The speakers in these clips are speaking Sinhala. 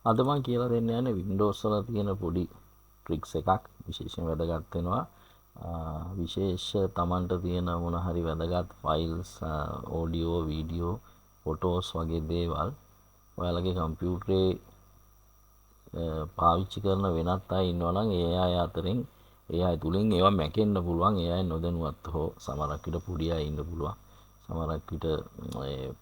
අද මම කියලා දෙන්න යන්නේ Windows වල තියෙන පොඩි ට්‍රික්ස් එකක් විශේෂයෙන් වැදගත් වෙනවා. විශේෂ Tamanට තියෙන මොන හරි වැදගත් ෆයිල්ස්, ඔඩියෝ, වීඩියෝ, ෆොටෝස් වගේ දේවල් ඔයාලගේ කම්පියුටරේ පාවිච්චි කරන වෙනත් අය ඉන්නවා නම් ඒ අය අතරින් ඒ අය තුලින් ඒවා මැකෙන්න පුළුවන්. ඒ අය නොදැනුවත් හෝ සමහරක් විට පොඩි අය ඉන්න පුළුවන්. සමහරක් විට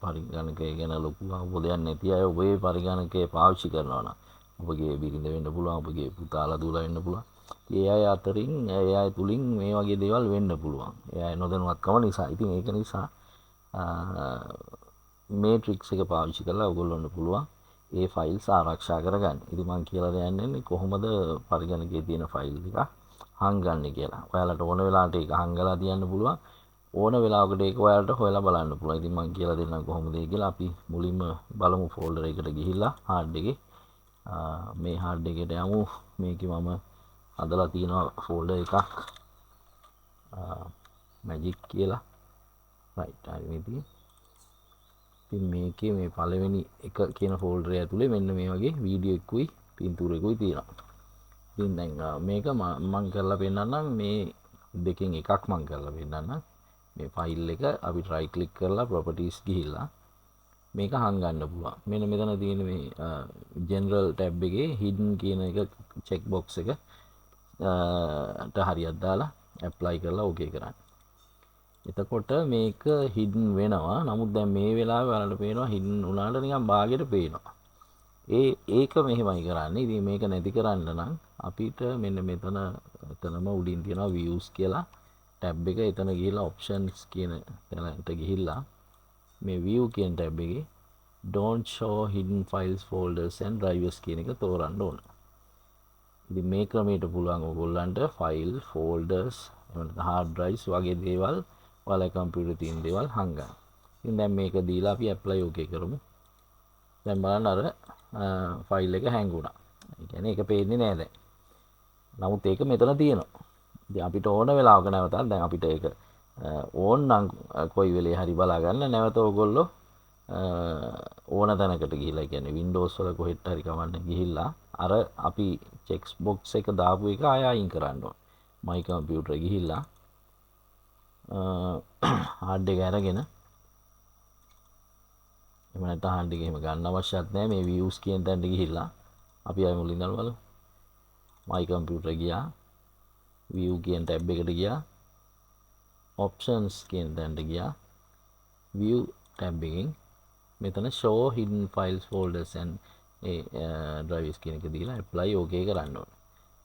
පරිගණකය ගැන ලොකු අවබෝධයක් නැති අය ඔබේ පරිගණකය පාවිච්චි කරනවා නම් ඔබගේ බිරිඳ වෙන්න පුළුවන්, ඔබගේ පුතාලා දුවලා වෙන්න පුළුවන්. ඒ අය අතරින් ඒ අය තුලින් මේ වගේ දේවල් වෙන්න පුළුවන්. ඒ අය නොදැනුවත්කම නිසා. ඉතින් ඒක නිසා මේ ට්‍රික්ස් එක පාවිච්චි කරලා ඔයගොල්ලන්ට පුළුවන් ඒ ෆයිල්ස් ආරක්ෂා කරගන්න. ඉතින් මම කියලා දෙන්නේ කොහොමද පරිගණකයේ තියෙන ෆයිල් එක හංගන්නේ කියලා. ඔයාලට ඕන වෙලාවට ඒක හංගලා තියන්න පුළුවන්. ඕන වෙලාවකට ඒක ඔයාලට හොයලා බලන්න පුළුවන්. ඉතින් මම කියලා දෙන්නම් කොහොමද ඒ කියලා. අපි මුලින්ම බලමු ෆෝල්ඩර් එකට ගිහිල්ලා හાર્ඩ් එකේ මේ හાર્ඩ් එකට යමු. මේකේ මම හදලා තියෙනවා ෆෝල්ඩර් එකක් මැජික් කියලා. රයිට් හරි මේ තියෙන්නේ. ඉතින් මේකේ මේ පළවෙනි එක කියන ෆෝල්ඩර් එක ඇතුලේ මෙන්න මේ වගේ වීඩියෝ එකකුයි පින්තූරයකුයි තියෙනවා. ඉතින් දැන් මේක මම කරලා පෙන්නන්නම්. මේ දෙකෙන් එකක් මම කරලා පෙන්නන්නම්. මේ ෆයිල් එක අපි රයිට් ක්ලික් කරලා ප්‍රොපර්ටිස් ගිහිල්ලා මේක හංගන්න පුළුවන්. මෙන්න මෙතන තියෙන මේ ජෙනරල් ටැබ් එකේ හිඩන් කියන එක චෙක් බොක්ස් එක ට හරියට දාලා ඇප්ලයි කරලා ඕකේ කරන්න. එතකොට මේක හිඩන් වෙනවා. නමුත් දැන් මේ වෙලාවේ ඔයාලට පේනවා හිඩන් වුණාට නිකන් බාගෙට පේනවා. ඒක මෙහෙමයි කරන්නේ. ඉතින් මේක නැති කරන්න නම් අපිට මෙන්න එතනම උඩින් තියෙනවා views කියලා ටැබ් එක. එතන ගිහිල්ලා options කියන තැනට ගිහිල්ලා මේ view කියන ටැබ් එකේ don't show hidden files folders and drivers කියන එක තෝරන්න ඕන. ඉතින් මේ ක්‍රමයට පුළුවන් ඔයගොල්ලන්ට file folders hard drives වගේ දේවල් ඔයාලගේ කම්පියුටරේ තියෙන දේවල් හංගන්න. ඉතින් දැන් මේක දීලා අපි apply okay කරමු. දැන් බලන්න අර ෆයිල් එක හැංගුණා. ඒ කියන්නේ ඒක පේන්නේ නැහැ දැන්. නමුත් ඒක මෙතන තියෙනවා. ඉතින් අපිට ඕන වෙලාවක නැවතත් දැන් අපිට ඒක ඕන් නම් කොයි වෙලේ හරි බලා ගන්න නැවත ඔයගොල්ලෝ ඕන තැනකට ගිහිල්ලා කියන්නේ Windows වල කොහෙට හරි කවන්න ගිහිල්ලා අර අපි චෙක් බොක්ස් එක දාපු එක ආය අයින් කරන්න ඕන. my computer ගිහිල්ලා hard එක අරගෙන එහෙම නැත්නම් හાર્ඩ් එක එහෙම ගන්න අවශ්‍යත් නැහැ. මේ views කියන තැනට ගිහිල්ලා අපි ආයෙ මුලින් ඉඳන් බලමු. my computer ගියා. view කියන ටැබ් එකට ගියා. options කියන තැනට ගියා. view ටැබ් එකෙන් මෙතන show hidden files folders and drives කියන එක දීලා apply okay කරන්න ඕනේ.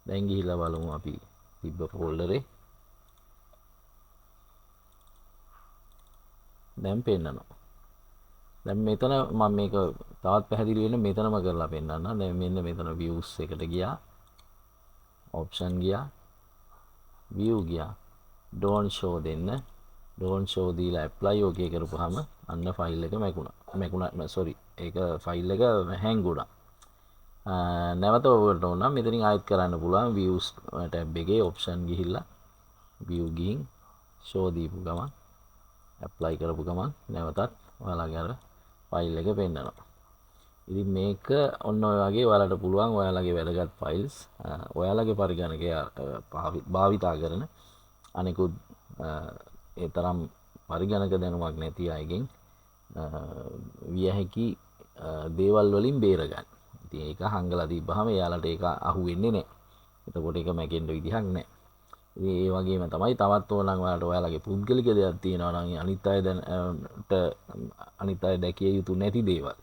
දැන් ගිහිල්ලා බලමු අපි තිබ්බ ෆෝල්ඩරේ. දැන් පෙන්නනවා. දැන් මෙතන මම මේක තවත් පැහැදිලි වෙන්න මෙතනම කරලා පෙන්නන්න. දැන් මෙන්න මෙතන views එකට ගියා. option ගියා. view ගියා. don't show දෙන්න. don't show දීලා apply okay කරපුවාම අන්න ෆයිල් එක මැකුණා. sorry. ඒක ෆයිල් එක හැංගුණා. නැවත ඔයගොල්ලන්ට ඕන නම් මෙතනින් ආයෙත් කරන්න පුළුවන්. views ටැබ් එකේ option ගිහිල්ලා view ගිහින් show දීපු ගමන් apply කරපු ගමන් නැවතත් ඔයාලගේ අර ෆයිල් එක පෙන්නනවා. ඉතින් මේක ඔන්න ඔය වගේ ඔයාලට පුළුවන් ඔයාලගේ වැදගත් ෆයිල්ස් ඔයාලගේ පරිගණකය භාවිතා කරන අනිකුත් ඒ තරම් පරිගණක දැනුමක් නැති අයගෙන් විය හැකි දේවල් වලින් බේරගන්න. ඉතින් ඒක හංගලා තිබ්බහම එයාලට ඒක අහු වෙන්නේ නැහැ. එතකොට ඒක මැකෙන්න විදිහක් නැහැ. ඉතින් ඒ වගේම තමයි තවත් ඕනනම් ඔයාලගේ පුද්ගලික දේවල් තියෙනවා නම් අනිත් අය දැකිය යුතු නැති දේවල්,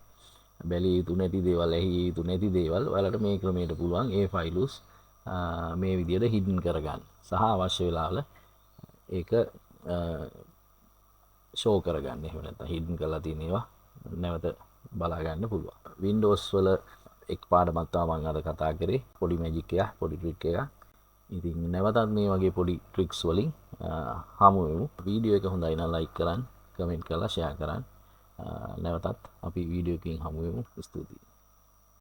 බැලිය යුතු නැති දේවල්, ඇහිය යුතු නැති දේවල් ඔයාලට මේ ක්‍රමයට පුළුවන් ඒ ෆයිල්ස් මේ විදිහට හිඩන් කරගන්න. සහ අවශ්‍ය වෙලාවල ඒක ෂෝ කරගන්න. එහෙම නැත්නම් හිඩන් කරලා තියෙන ඒවා නැවත බලා ගන්න පුළුවන්. Windows වල එක් පාඩමක් තමයි මම අද කතා කරේ. පොඩි මැජික් එකක්, පොඩි ට්‍රික් එකක්. ඉතින් නැවතත් මේ වගේ පොඩි ට්‍රික්ස් වලින් හමු වෙමු. වීඩියෝ එක හොඳයි නම් ලයික් කරන්න, කමෙන්ට් කරලා ෂෙයා කරන්න. නැවතත් අපි වීඩියෝ එකකින් හමු වෙමු. ස්තුතියි.